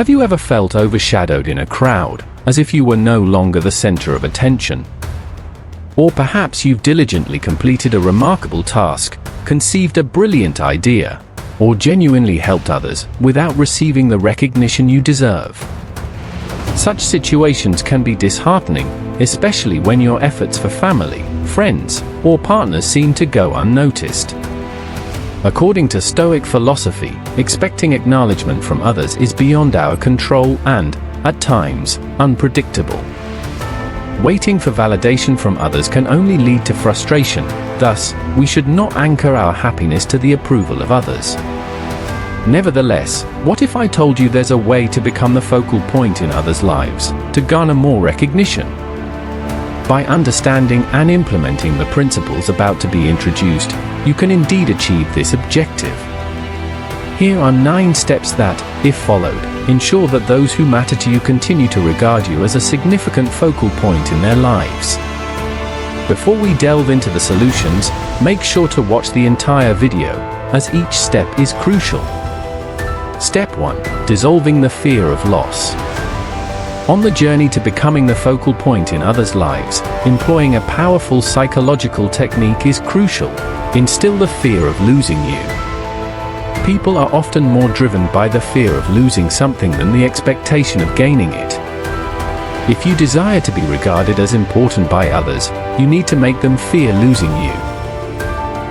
Have you ever felt overshadowed in a crowd, as if you were no longer the center of attention? Or perhaps you've diligently completed a remarkable task, conceived a brilliant idea, or genuinely helped others without receiving the recognition you deserve. Such situations can be disheartening, especially when your efforts for family, friends, or partners seem to go unnoticed. According to Stoic philosophy, expecting acknowledgment from others is beyond our control and, at times, unpredictable. Waiting for validation from others can only lead to frustration. Thus, we should not anchor our happiness to the approval of others. Nevertheless, what if I told you there's a way to become the focal point in others' lives, to garner more recognition? By understanding and implementing the principles about to be introduced, you can indeed achieve this objective. Here are 9 steps that, if followed, ensure that those who matter to you continue to regard you as a significant focal point in their lives. Before we delve into the solutions, make sure to watch the entire video, as each step is crucial. Step 1. Dissolving the fear of loss. On the journey to becoming the focal point in others' lives, employing a powerful psychological technique is crucial. Instill the fear of losing you. People are often more driven by the fear of losing something than the expectation of gaining it. If you desire to be regarded as important by others, you need to make them fear losing you.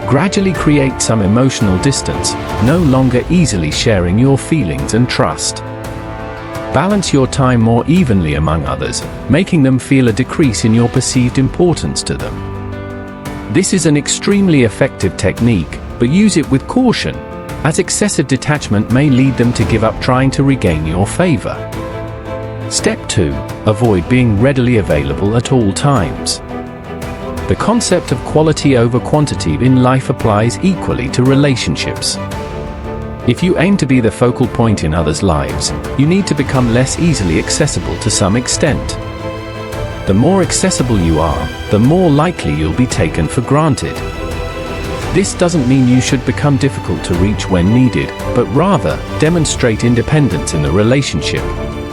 Gradually create some emotional distance, no longer easily sharing your feelings and trust. Balance your time more evenly among others, making them feel a decrease in your perceived importance to them. This is an extremely effective technique, but use it with caution, as excessive detachment may lead them to give up trying to regain your favor. Step 2. Avoid being readily available at all times. The concept of quality over quantity in life applies equally to relationships. If you aim to be the focal point in others' lives, you need to become less easily accessible to some extent. The more accessible you are, the more likely you'll be taken for granted. This doesn't mean you should become difficult to reach when needed, but rather, demonstrate independence in the relationship,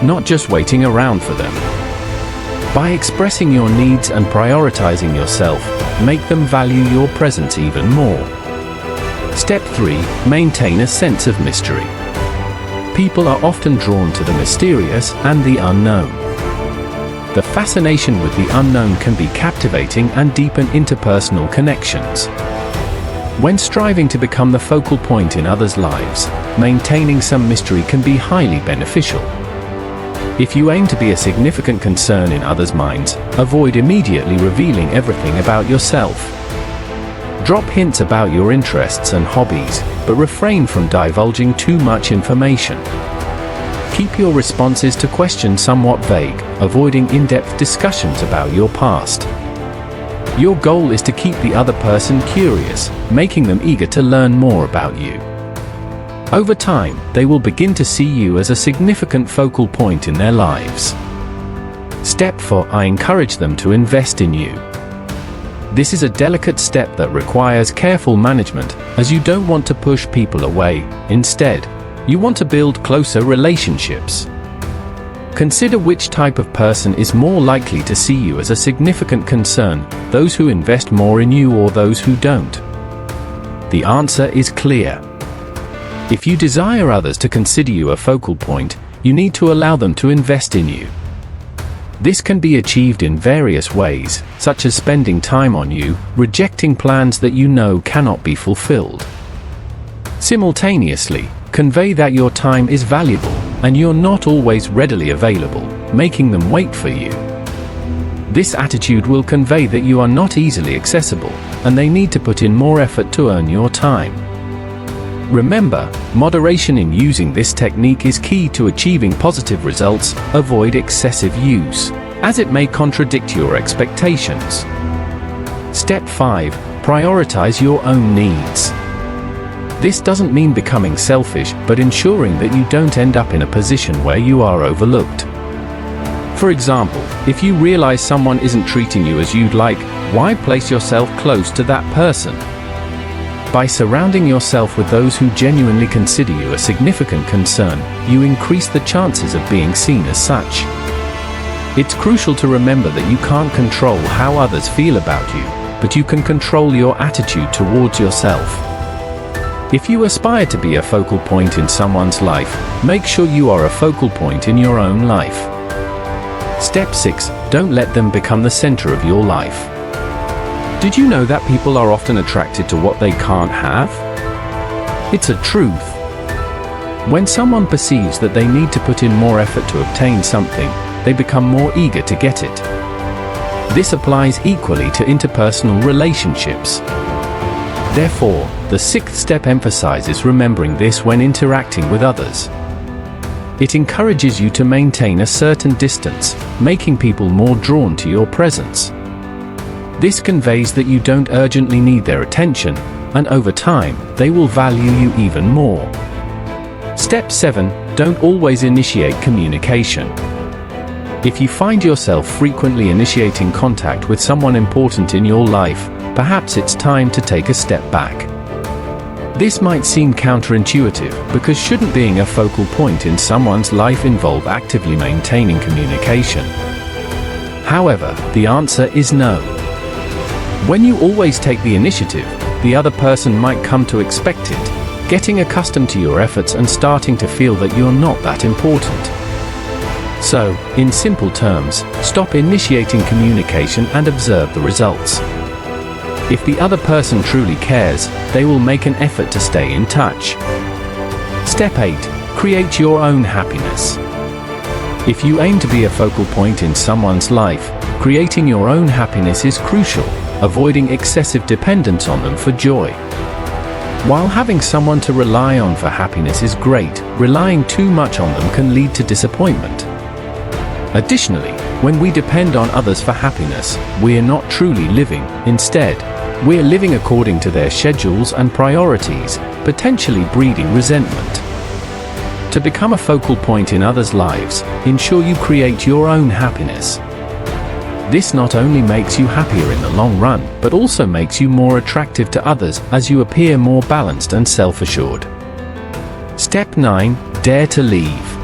not just waiting around for them. By expressing your needs and prioritizing yourself, make them value your presence even more. Step 3. Maintain a sense of mystery. People are often drawn to the mysterious and the unknown. The fascination with the unknown can be captivating and deepen interpersonal connections. When striving to become the focal point in others' lives, maintaining some mystery can be highly beneficial. If you aim to be a significant concern in others' minds, avoid immediately revealing everything about yourself. Drop hints about your interests and hobbies, but refrain from divulging too much information. Keep your responses to questions somewhat vague, avoiding in-depth discussions about your past. Your goal is to keep the other person curious, making them eager to learn more about you. Over time, they will begin to see you as a significant focal point in their lives. Step 4. I encourage them to invest in you. This is a delicate step that requires careful management, as you don't want to push people away. Instead, you want to build closer relationships. Consider which type of person is more likely to see you as a significant concern, those who invest more in you or those who don't. The answer is clear. If you desire others to consider you a focal point, you need to allow them to invest in you. This can be achieved in various ways, such as spending time on you, rejecting plans that you know cannot be fulfilled. Simultaneously, convey that your time is valuable, and you're not always readily available, making them wait for you. This attitude will convey that you are not easily accessible, and they need to put in more effort to earn your time. Remember, moderation in using this technique is key to achieving positive results. Avoid excessive use, as it may contradict your expectations. Step 5. Prioritize your own needs. This doesn't mean becoming selfish, but ensuring that you don't end up in a position where you are overlooked. For example, if you realize someone isn't treating you as you'd like, why place yourself close to that person? By surrounding yourself with those who genuinely consider you a significant concern, you increase the chances of being seen as such. It's crucial to remember that you can't control how others feel about you, but you can control your attitude towards yourself. If you aspire to be a focal point in someone's life, make sure you are a focal point in your own life. Step 6. Don't let them become the center of your life. Did you know that people are often attracted to what they can't have? It's a truth. When someone perceives that they need to put in more effort to obtain something, they become more eager to get it. This applies equally to interpersonal relationships. Therefore, the 6th step emphasizes remembering this when interacting with others. It encourages you to maintain a certain distance, making people more drawn to your presence. This conveys that you don't urgently need their attention, and over time, they will value you even more. Step 7. Don't always initiate communication. If you find yourself frequently initiating contact with someone important in your life, perhaps it's time to take a step back. This might seem counterintuitive, because shouldn't being a focal point in someone's life involve actively maintaining communication? However, the answer is no. When you always take the initiative, the other person might come to expect it, getting accustomed to your efforts and starting to feel that you're not that important. So, in simple terms, stop initiating communication and observe the results. If the other person truly cares, they will make an effort to stay in touch. Step 8. Create your own happiness. If you aim to be a focal point in someone's life, creating your own happiness is crucial, avoiding excessive dependence on them for joy. While having someone to rely on for happiness is great, relying too much on them can lead to disappointment. Additionally, when we depend on others for happiness, we're not truly living. Instead, we're living according to their schedules and priorities, potentially breeding resentment. To become a focal point in others' lives, ensure you create your own happiness. This not only makes you happier in the long run, but also makes you more attractive to others as you appear more balanced and self-assured. Step 9. Dare to leave.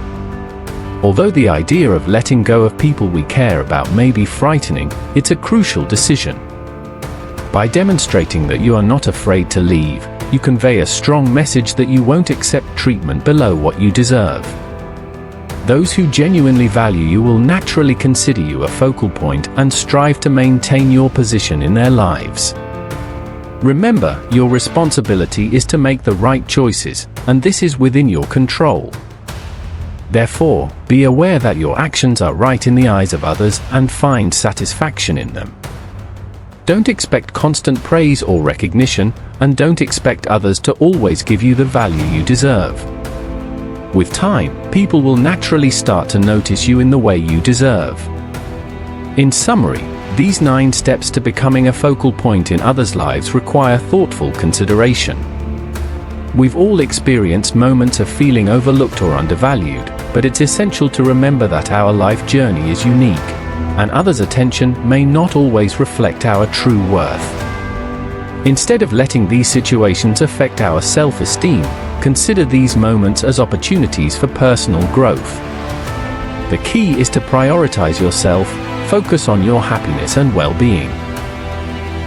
Although the idea of letting go of people we care about may be frightening, it's a crucial decision. By demonstrating that you are not afraid to leave, you convey a strong message that you won't accept treatment below what you deserve. Those who genuinely value you will naturally consider you a focal point and strive to maintain your position in their lives. Remember, your responsibility is to make the right choices, and this is within your control. Therefore, be aware that your actions are right in the eyes of others and find satisfaction in them. Don't expect constant praise or recognition, and don't expect others to always give you the value you deserve. With time, people will naturally start to notice you in the way you deserve. In summary, these 9 steps to becoming a focal point in others' lives require thoughtful consideration. We've all experienced moments of feeling overlooked or undervalued, but it's essential to remember that our life journey is unique, and others' attention may not always reflect our true worth. Instead of letting these situations affect our self-esteem, consider these moments as opportunities for personal growth. The key is to prioritize yourself, focus on your happiness and well-being.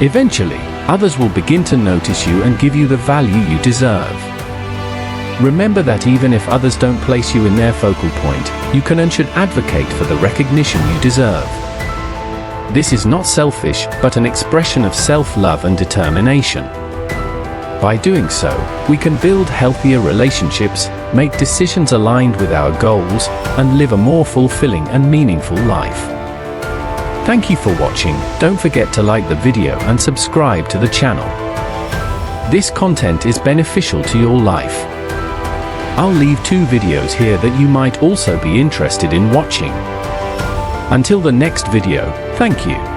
Eventually, others will begin to notice you and give you the value you deserve. Remember that even if others don't place you in their focal point, you can and should advocate for the recognition you deserve. This is not selfish, but an expression of self-love and determination. By doing so, we can build healthier relationships, make decisions aligned with our goals, and live a more fulfilling and meaningful life. Thank you for watching. Don't forget to like the video and subscribe to the channel. This content is beneficial to your life. I'll leave 2 videos here that you might also be interested in watching. Until the next video, thank you.